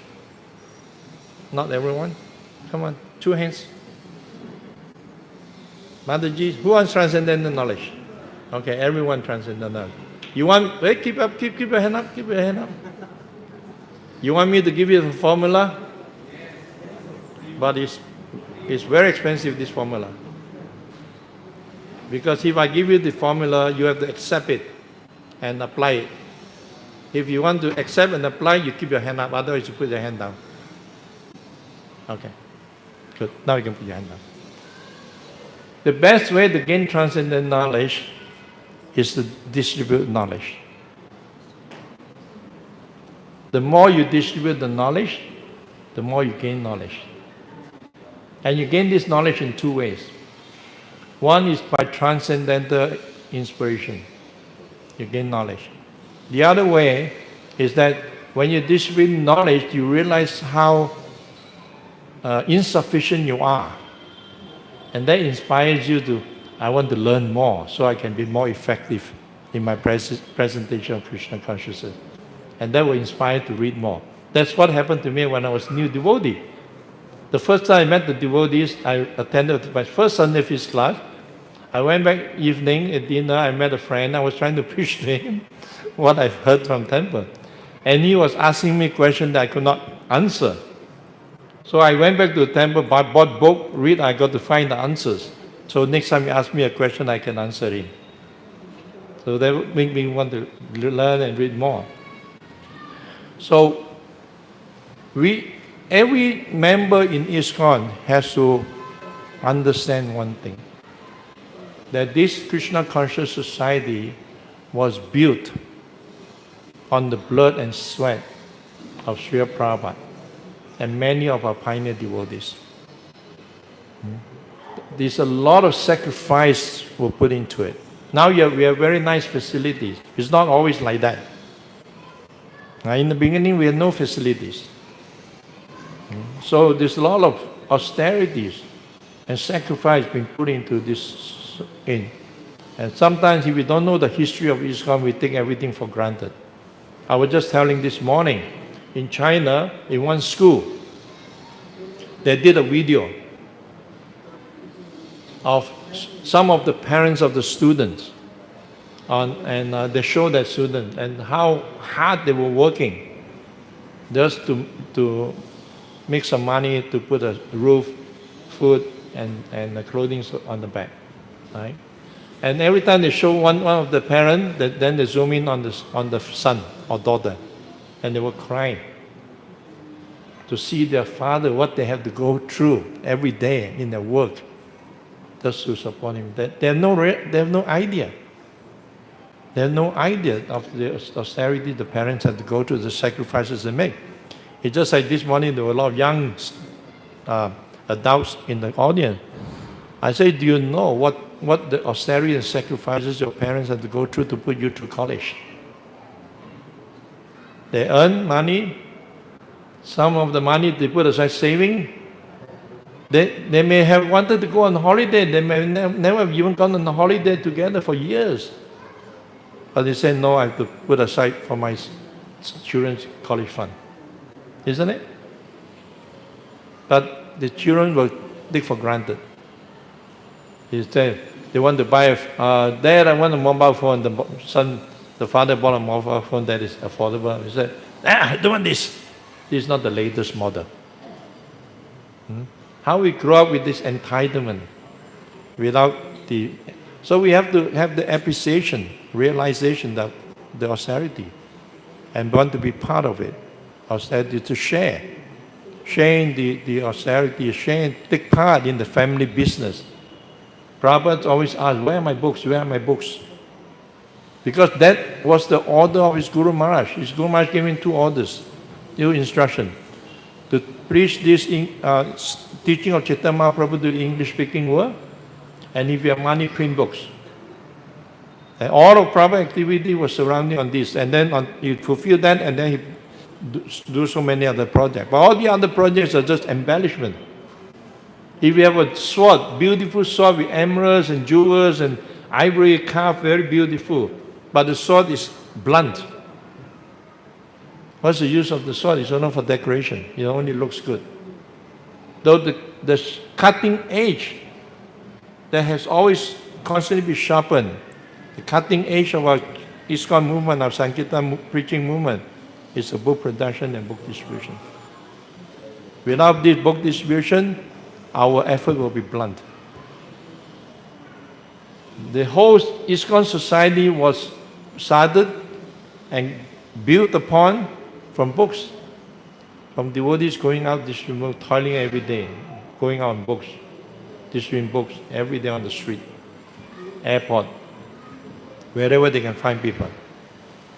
A: Not everyone? Come on, 2 hands. Mataji, who wants transcendental knowledge? Okay, everyone transcendental knowledge. You want, hey, keep your hand up, keep your hand up. You want me to give you the formula? But it's very expensive, this formula. Because if I give you the formula, you have to accept it and apply it. If you want to accept and apply, you keep your hand up, otherwise you put your hand down. Okay, good. Now you can put your hand down. The best way to gain transcendental knowledge is to distribute knowledge. The more you distribute the knowledge, the more you gain knowledge. And you gain this knowledge in 2 ways. One is by transcendental inspiration. You gain knowledge. The other way is that when you distribute knowledge, you realize how insufficient you are. And that inspires you to, I want to learn more so I can be more effective in my presentation of Krishna consciousness. And that will inspire to read more. That's what happened to me when I was new devotee. The first time I met the devotees, I attended my first Sunday feast class. I went back evening at dinner, I met a friend, I was trying to preach to him what I've heard from temple. And he was asking me questions that I could not answer. So I went back to the temple, bought book, read, I got to find the answers. So next time he asks me a question, I can answer him. So that made me want to learn and read more. So every member in ISKCON has to understand one thing, that this Krishna Conscious Society was built on the blood and sweat of Srila Prabhupada and many of our pioneer devotees. There's a lot of sacrifice were put into it. Now we have very nice facilities. It's not always like that. In the beginning, we had no facilities. So there's a lot of austerities and sacrifice being put into this. And sometimes if we don't know the history of ISKCON, we take everything for granted. I was just telling this morning, in China, in one school, they did a video of some of the parents of the students, and they showed that student and how hard they were working just to make some money to put a roof, food, and the clothing on the back, right? And every time they show one of the parents, then they zoom in on the son or daughter, and they were crying to see their father, what they have to go through every day in their work just to support him. They have no idea. They have no idea of the austerity the parents have to go through, the sacrifices they make. It's just like this morning, there were a lot of young adults in the audience. I say, do you know what the austerity and sacrifices your parents had to go through to put you through college? They earn money. Some of the money they put aside saving. They may have wanted to go on holiday. They may never have even gone on a holiday together for years. But they say, no, I have to put aside for my children's college fund. Isn't it? But the children will take for granted. They want to buy Dad, I want a mobile phone. The father bought a mobile phone that is affordable. He said, I don't want this. This is not the latest model. How we grow up with this entitlement without so we have to have the appreciation, realization that the austerity, and want to be part of it. Austerity to share. Sharing the austerity, take part in the family business. Prabhupada always asked, where are my books? Where are my books? Because that was the order of his Guru Maharaj. His Guru Maharaj gave him 2 orders, 2 instructions. To preach this teaching of Chaitanya Mahaprabhu to the English-speaking world, and if you have money, print books. And all of Prabhupada activity was surrounding on this. And then he fulfilled that, and then he do so many other projects. But all the other projects are just embellishment. If you have a sword, beautiful sword with emeralds and jewels and ivory carved, very beautiful, but the sword is blunt. What's the use of the sword? It's only for decoration. It only looks good. Though the cutting edge that has always constantly been sharpened, the cutting edge of our ISKCON movement, our Sankirtan preaching movement, is a book production and book distribution. Without this book distribution, our effort will be blunt. The whole ISKCON society was started and built upon from books, from devotees going out distributing, toiling every day, going out on books, distributing books every day on the street, airport, wherever they can find people.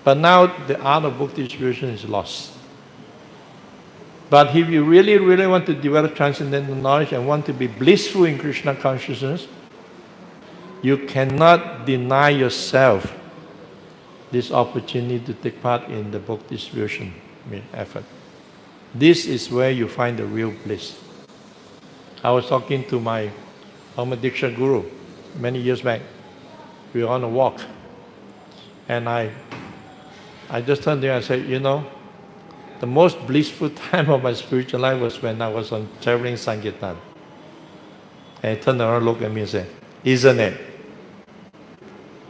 A: But now the art of book distribution is lost. But if you really, really want to develop transcendental knowledge and want to be blissful in Krishna consciousness, you cannot deny yourself this opportunity to take part in the book distribution effort. This is where you find the real bliss. I was talking to my Diksha guru many years back. We were on a walk. And I just turned to him and said, you know, the most blissful time of my spiritual life was when I was on traveling Sankirtan. And he turned around and looked at me and said, isn't it?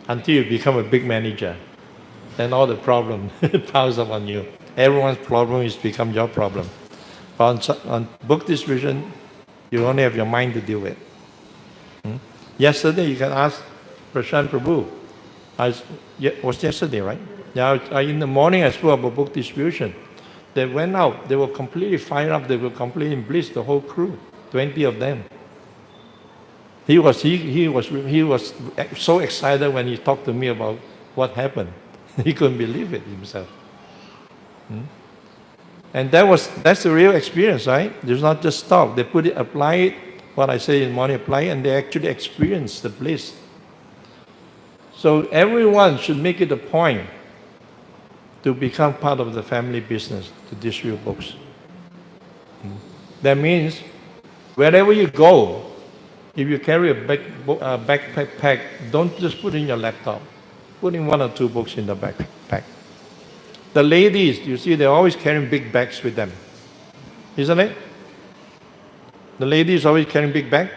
A: Until you become a big manager, then all the problem piles up on you. Everyone's problem is become your problem. But on book distribution, you only have your mind to deal with. Yesterday, you can ask Prashant Prabhu. Was yesterday, right? Yeah, in the morning, I spoke about book distribution. They went out. They were completely fired up. They were completely in bliss, the whole crew, 20 of them. He was so excited when he talked to me about what happened. He couldn't believe it himself. And that's the real experience, right? It's not just talk. They apply it, what I say in the morning, apply it, and they actually experience the bliss. So everyone should make it a point to become part of the family business, to distribute books. That means wherever you go, if you carry a backpack, don't just put in your laptop. Put in 1 or 2 books in the backpack. The ladies, you see, they're always carrying big bags with them. Isn't it? The ladies always carrying big bag.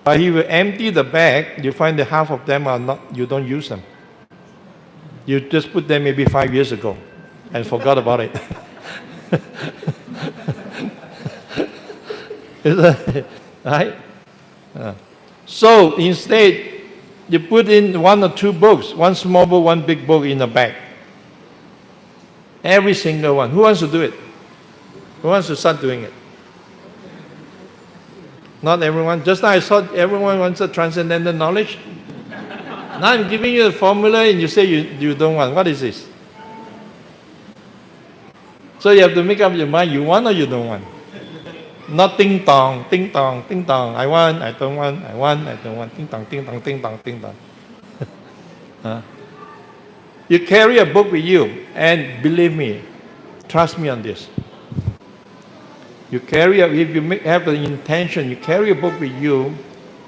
A: But if you empty the bag, you find that half of them are not, you don't use them. You just put them maybe 5 years ago and forgot about it. Right? So instead, you put in 1 or 2 books, 1 small book, 1 big book in a bag. Every single one. Who wants to do it? Who wants to start doing it? Not everyone. Just now I thought everyone wants a transcendental knowledge. Now I'm giving you the formula and you say you don't want. What is this? So you have to make up your mind, you want or you don't want. Not ting tong, ting tong, ting tong. I want, I don't want, I want, I don't want. Ting tong, ting tong, ting tong, ting tong. You carry a book with you, and believe me, trust me on this. You carry if you have the intention, you carry a book with you,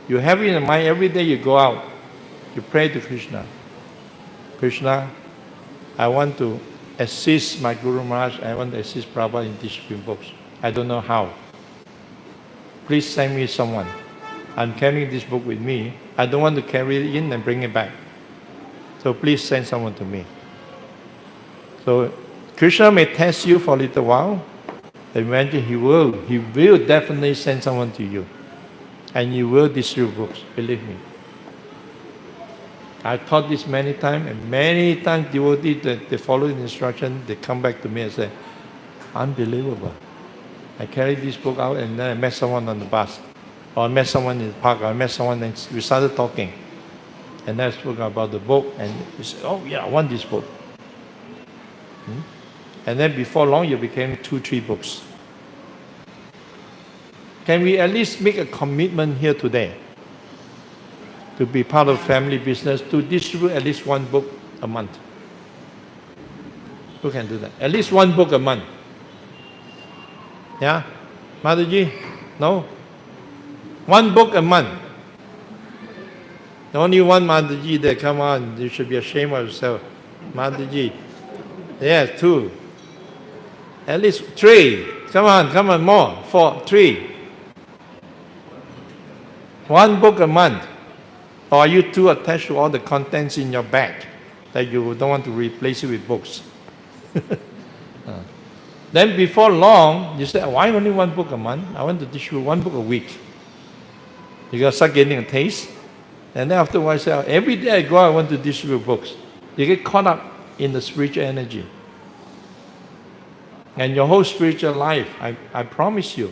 A: you have it in mind every day you go out, you pray to Krishna. Krishna, I want to assist my Guru Maharaj, I want to assist Prabhupada in distributing books. I don't know how. Please send me someone. I'm carrying this book with me. I don't want to carry it in and bring it back. So please send someone to me. So Krishna may test you for a little while. Eventually he will definitely send someone to you. And you will distribute books, believe me. I've taught this many times, and many times devotees, they follow the instruction, they come back to me and say, unbelievable. I carried this book out and then I met someone on the bus, or I met someone in the park, or I met someone and we started talking. And I spoke about the book and he said, oh yeah, I want this book. And then before long you became 2-3 books. Can we at least make a commitment here today to be part of family business, to distribute at least 1 book a month? Who can do that? At least one book a month. Yeah? Mataji? No? One book a month. Only one Mataji there. Come on, you should be ashamed of yourself. Mataji. Yes, 2. At least 3. Come on, more. 4, 3. One book a month. Or are you too attached to all the contents in your bag that you don't want to replace it with books? Then before long, you say, why only one book a month? I want to distribute one book a week. You got to start getting a taste. And then afterwards, say, every day I go out, I want to distribute books. You get caught up in the spiritual energy. And your whole spiritual life, I promise you,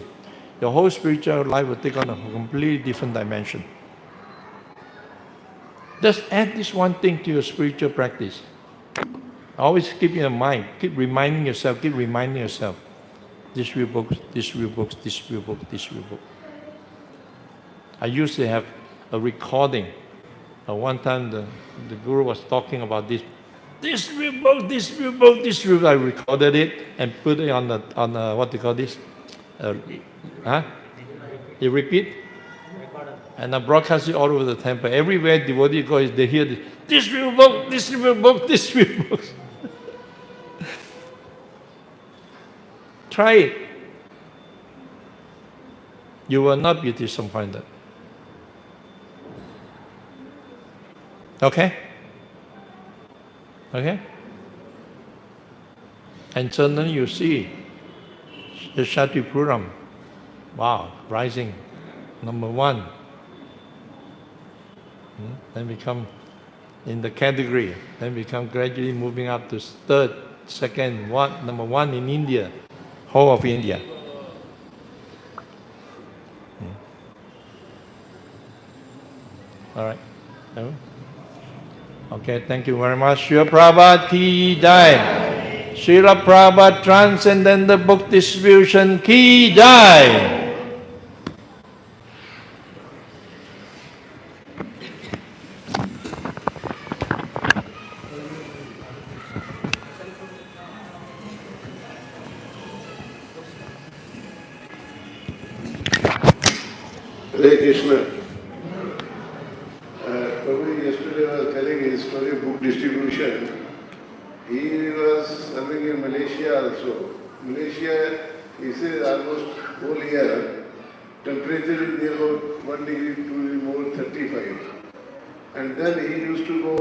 A: your whole spiritual life will take on a completely different dimension. Just add this one thing to your spiritual practice. Always keep in mind, keep reminding yourself, distribute books, distribute books, distribute books, distribute books. I used to have a recording. One time the Guru was talking about this. Distribute book, distribute book, distribute. I recorded it and put it on the what do you call this? You repeat? And I broadcast it all over the temple. Everywhere devotee goes, they hear this. Distribute book, distribute book, distribute books. Try it. You will not be disappointed. Okay? Okay? And suddenly you see the Shati Puram. Wow, rising. Number 1. Then become in the category. Then become gradually moving up to 3rd, 2nd, number 1 in India. Whole of India. All right. No? Okay, thank you very much. Srila Prabhupada ki jai. Srila Prabhupada Transcendental Book Distribution ki jai.
F: Hare Krishna. Prabhu yesterday was telling his story of book distribution. He was serving in Malaysia also. Malaysia, he says almost whole year, temperature is near about 1 degree, 2 degree more, 35. And then he used to go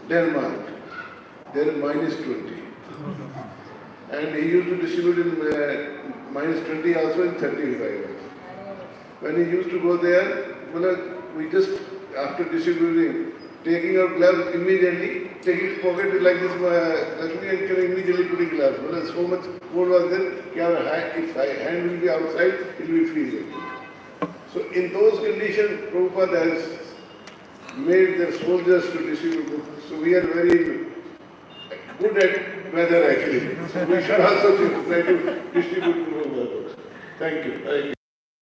F: Denmark, there -20. And he used to distribute in -20 also in 35. When he used to go there, we just, after distributing, taking out gloves immediately, taking pocket like this, Lakshmi and can immediately putting gloves. So much cold was there, if hand will be outside, it will be freezing. So in those conditions, Prabhupada has made the soldiers to distribute books. So we are very good at weather actually. So we should also try to distribute books. Thank you.